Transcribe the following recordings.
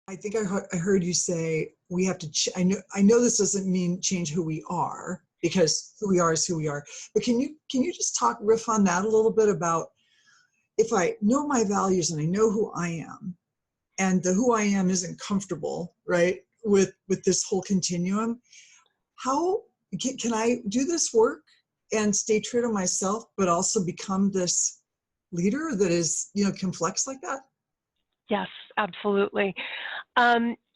I think I heard you say we have to, I know this doesn't mean change who we are, because who we are is who we are. But can you just riff on that a little bit about, if I know my values and I know who I am, and the who I am isn't comfortable, right, with this whole continuum, how can I do this work and stay true to myself, but also become this leader that is, can flex like that? Yes, absolutely.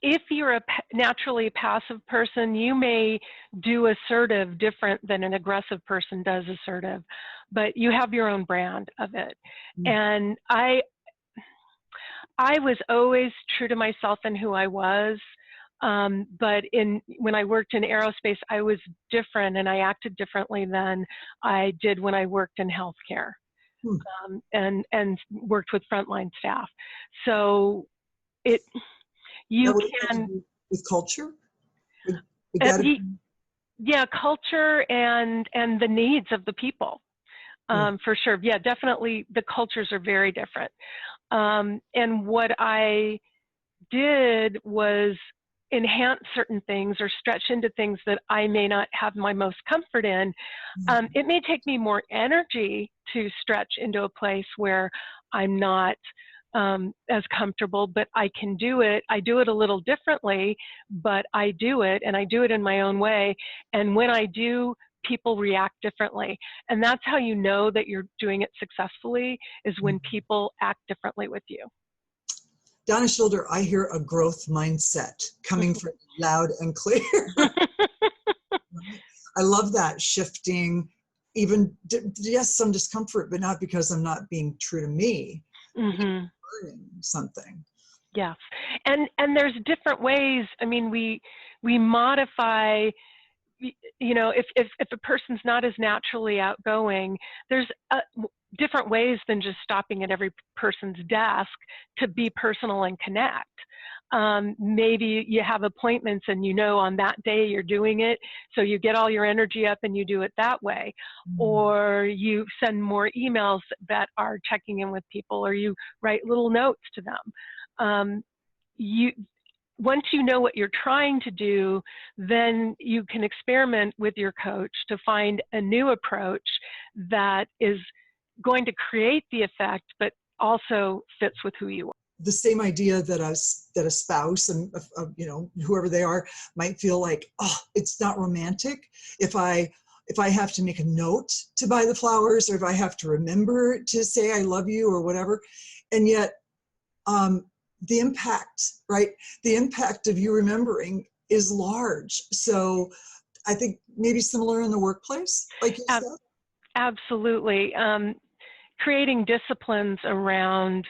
If you're a naturally passive person, you may do assertive different than an aggressive person does assertive, but you have your own brand of it. Mm-hmm. And I was always true to myself and who I was. But when I worked in aerospace, I was different and I acted differently than I did when I worked in healthcare. And worked with frontline staff. So you can with culture. Yeah, culture and the needs of the people, for sure. Yeah, definitely. The cultures are very different. And what I did was enhance certain things or stretch into things that I may not have my most comfort in. It may take me more energy to stretch into a place where I'm not as comfortable, but I can do it. I do it a little differently, but I do it, and I do it in my own way. And when I do, people react differently. And that's how you know that you're doing it successfully, is when people act differently with you. Donna Schilder, I hear a growth mindset coming from loud and clear. I love that, shifting, even, yes, some discomfort, but not because I'm not being true to me. Learning something. Yes, and there's different ways. I mean, we modify. If a person's not as naturally outgoing, there's different ways than just stopping at every person's desk to be personal and connect. Maybe you have appointments and on that day you're doing it, so you get all your energy up and you do it that way. Or you send more emails that are checking in with people, or you write little notes to them. Once you know what you're trying to do, then you can experiment with your coach to find a new approach that is going to create the effect, but also fits with who you are. The same idea that a spouse and whoever they are might feel like, oh, it's not romantic if I have to make a note to buy the flowers, or if I have to remember to say I love you or whatever, and yet the impact, right? The impact of you remembering is large. So I think maybe similar in the workplace, like you said. Absolutely. Creating disciplines around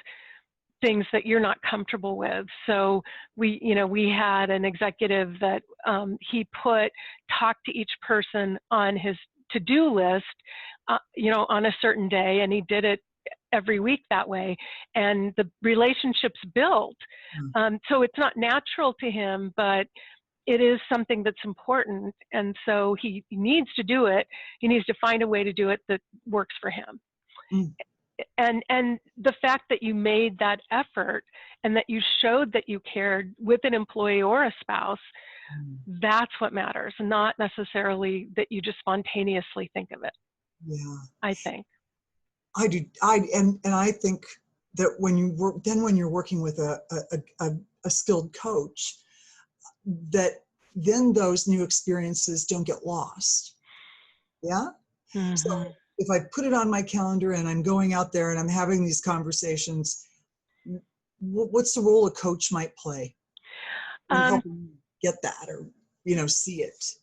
things that you're not comfortable with. So we had an executive that he put talk to each person on his to-do list, on a certain day, and he did it every week that way, and the relationships built. So it's not natural to him, but it is something that's important, and so he needs to do it. He needs to find a way to do it that works for him. And the fact that you made that effort and that you showed that you cared with an employee or a spouse, that's what matters, not necessarily that you just spontaneously think of it. Yeah, I think. I do. And I think that when you're working with a skilled coach, that then those new experiences don't get lost. Yeah. So if I put it on my calendar and I'm going out there and I'm having these conversations, what's the role a coach might play in helping get that, or see it?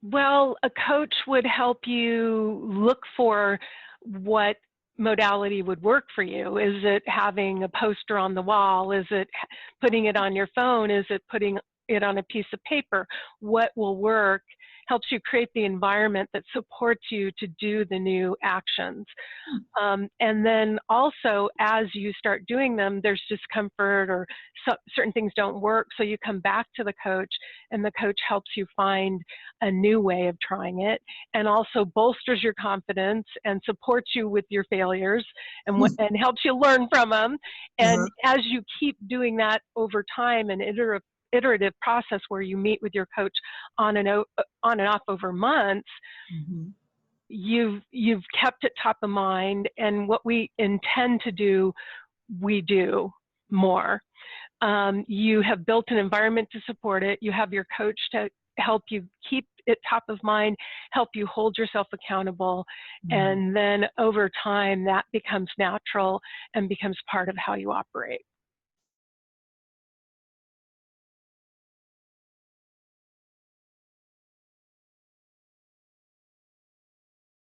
Well, a coach would help you look for what modality would work for you. Is it having a poster on the wall? Is it putting it on your phone? Is it putting it on a piece of paper? What will work? helps you create the environment that supports you to do the new actions. And then also, as you start doing them, there's discomfort or certain things don't work. So you come back to the coach, and the coach helps you find a new way of trying it, and also bolsters your confidence and supports you with your failures and helps you learn from them. And as you keep doing that over time, an iterative process where you meet with your coach on and off over months, you've kept it top of mind, and what we intend to do, we do more. You have built an environment to support it. You have your coach to help you keep it top of mind, help you hold yourself accountable, and then over time that becomes natural and becomes part of how you operate.